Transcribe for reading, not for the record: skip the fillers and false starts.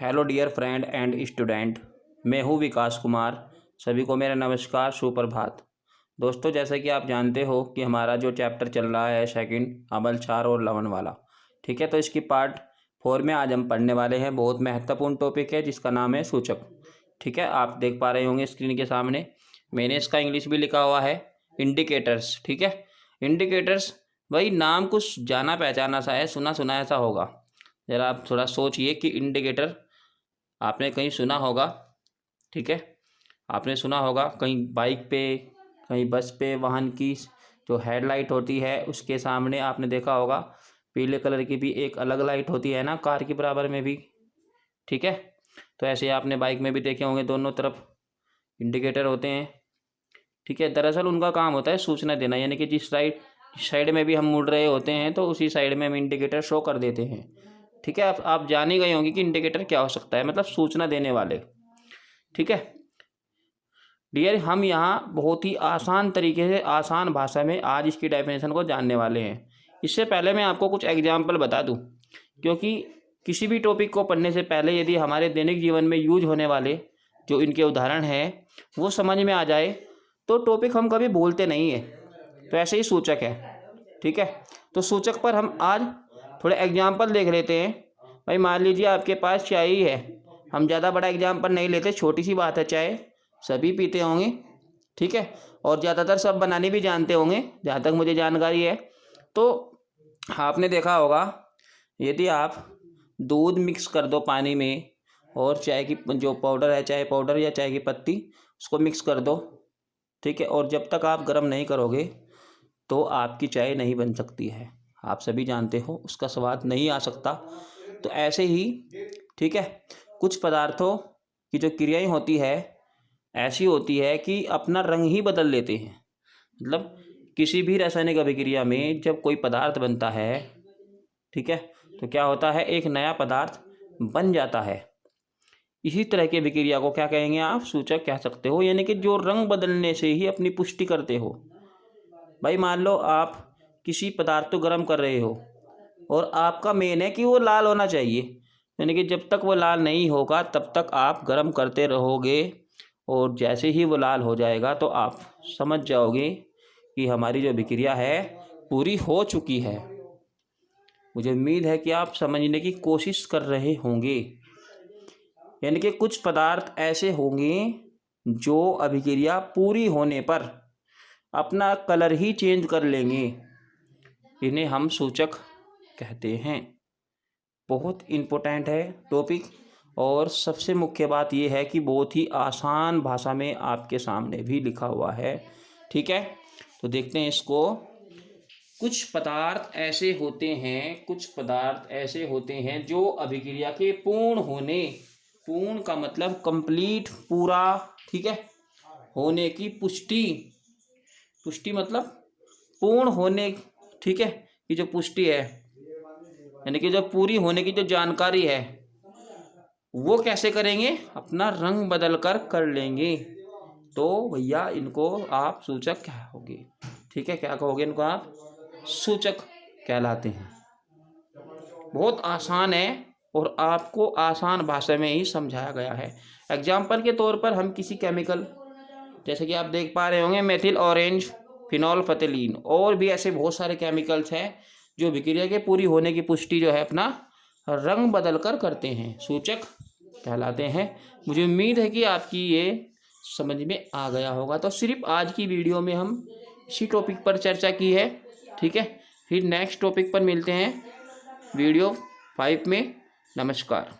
Hello dear friend and student, मैं हूँ विकास कुमार। सभी को मेरा नमस्कार, सुप्रभात। दोस्तों, जैसा कि आप जानते हो कि हमारा जो चैप्टर चल रहा है सेकंड अमल, क्षार और लवण वाला, ठीक है। तो इसकी पार्ट 4 में आज हम पढ़ने वाले हैं। बहुत महत्वपूर्ण टॉपिक है जिसका नाम है सूचक, ठीक है। आप देख पा रहे होंगे स्क्रीन के सामने, मैंने इसका इंग्लिश भी लिखा हुआ है इंडिकेटर्स, ठीक है। इंडिकेटर्स, भाई नाम कुछ जाना पहचाना सा है, सुना सुना ऐसा होगा। ज़रा आप थोड़ा सोचिए कि इंडिकेटर आपने कहीं सुना होगा, ठीक है। आपने सुना होगा कहीं बाइक पे, कहीं बस पे, वाहन की जो हेडलाइट होती है उसके सामने आपने देखा होगा पीले कलर की भी एक अलग लाइट होती है ना, कार के बराबर में भी, ठीक है। तो ऐसे आपने बाइक में भी देखे होंगे, दोनों तरफ इंडिकेटर होते हैं, ठीक है। दरअसल उनका काम होता है सूचना देना, यानी कि जिस साइड में भी हम मुड़ रहे होते हैं तो उसी साइड में हम इंडिकेटर शो कर देते हैं, ठीक है। आप जान ही गए होंगे कि इंडिकेटर क्या हो सकता है, मतलब सूचना देने वाले, ठीक है। डियर, हम यहाँ बहुत ही आसान तरीके से, आसान भाषा में आज इसकी डेफिनेशन को जानने वाले हैं। इससे पहले मैं आपको कुछ एग्जाम्पल बता दूँ, क्योंकि किसी भी टॉपिक को पढ़ने से पहले यदि हमारे दैनिक जीवन में यूज होने वाले जो इनके उदाहरण हैं वो समझ में आ जाए तो टॉपिक हम कभी भूलते नहीं है। तो ऐसे ही सूचक है, ठीक है। तो सूचक पर हम आज थोड़े एग्जाम्पल देख लेते हैं। भाई मान लीजिए आपके पास चाय ही है, हम ज़्यादा बड़ा एग्जाम्पल नहीं लेते, छोटी सी बात है, चाय सभी पीते होंगे, ठीक है। और ज़्यादातर सब बनाने भी जानते होंगे जहाँ तक मुझे जानकारी है। तो आपने देखा होगा यदि आप दूध मिक्स कर दो पानी में और चाय की जो पाउडर है, चाय पाउडर या चाय की पत्ती, उसको मिक्स कर दो, ठीक है। और जब तक आप गर्म नहीं करोगे तो आपकी चाय नहीं बन सकती है। आप सभी जानते हो उसका स्वाद नहीं आ सकता। तो ऐसे ही, ठीक है, कुछ पदार्थों की जो क्रियाएं होती है ऐसी होती है कि अपना रंग ही बदल लेते हैं। मतलब किसी भी रासायनिक अभिक्रिया में जब कोई पदार्थ बनता है, ठीक है, तो क्या होता है, एक नया पदार्थ बन जाता है। इसी तरह की अभिक्रिया को क्या कहेंगे आप, सूचक कह सकते हो, यानी कि जो रंग बदलने से ही अपनी पुष्टि करते हो। भाई मान लो आप किसी पदार्थ को गर्म कर रहे हो और आपका मेन है कि वो लाल होना चाहिए, यानी कि जब तक वो लाल नहीं होगा तब तक आप गर्म करते रहोगे, और जैसे ही वो लाल हो जाएगा तो आप समझ जाओगे कि हमारी जो अभिक्रिया है पूरी हो चुकी है। मुझे उम्मीद है कि आप समझने की कोशिश कर रहे होंगे। यानी कि कुछ पदार्थ ऐसे होंगे जो अभिक्रिया पूरी होने पर अपना कलर ही चेंज कर लेंगे, इन्हें हम सूचक कहते हैं। बहुत इम्पोर्टेंट है टॉपिक, और सबसे मुख्य बात यह है कि बहुत ही आसान भाषा में आपके सामने भी लिखा हुआ है, ठीक है। तो देखते हैं इसको। कुछ पदार्थ ऐसे होते हैं, कुछ पदार्थ ऐसे होते हैं जो अभिक्रिया के पूर्ण होने, पूर्ण का मतलब कंप्लीट, पूरा, ठीक है, होने की पुष्टि, पुष्टि मतलब पूर्ण होने, ठीक है, कि जो पुष्टि है, यानी कि जो पूरी होने की जो जानकारी है वो कैसे करेंगे, अपना रंग बदल कर लेंगे। तो भैया इनको आप सूचक कहोगे, ठीक है। क्या कहोगे इनको आप, सूचक कहलाते हैं। बहुत आसान है और आपको आसान भाषा में ही समझाया गया है। एग्जाम्पल के तौर पर हम किसी केमिकल, जैसे कि आप देख पा रहे होंगे मेथिल ऑरेंज, फिनॉल फतेलीन, और भी ऐसे बहुत सारे केमिकल्स हैं जो अभिक्रिया के पूरी होने की पुष्टि जो है अपना रंग बदल कर करते हैं, सूचक कहलाते हैं। मुझे उम्मीद है कि आपकी ये समझ में आ गया होगा। तो सिर्फ आज की वीडियो में हम इसी टॉपिक पर चर्चा की है, ठीक है। फिर नेक्स्ट टॉपिक पर मिलते हैं वीडियो 5 में। नमस्कार।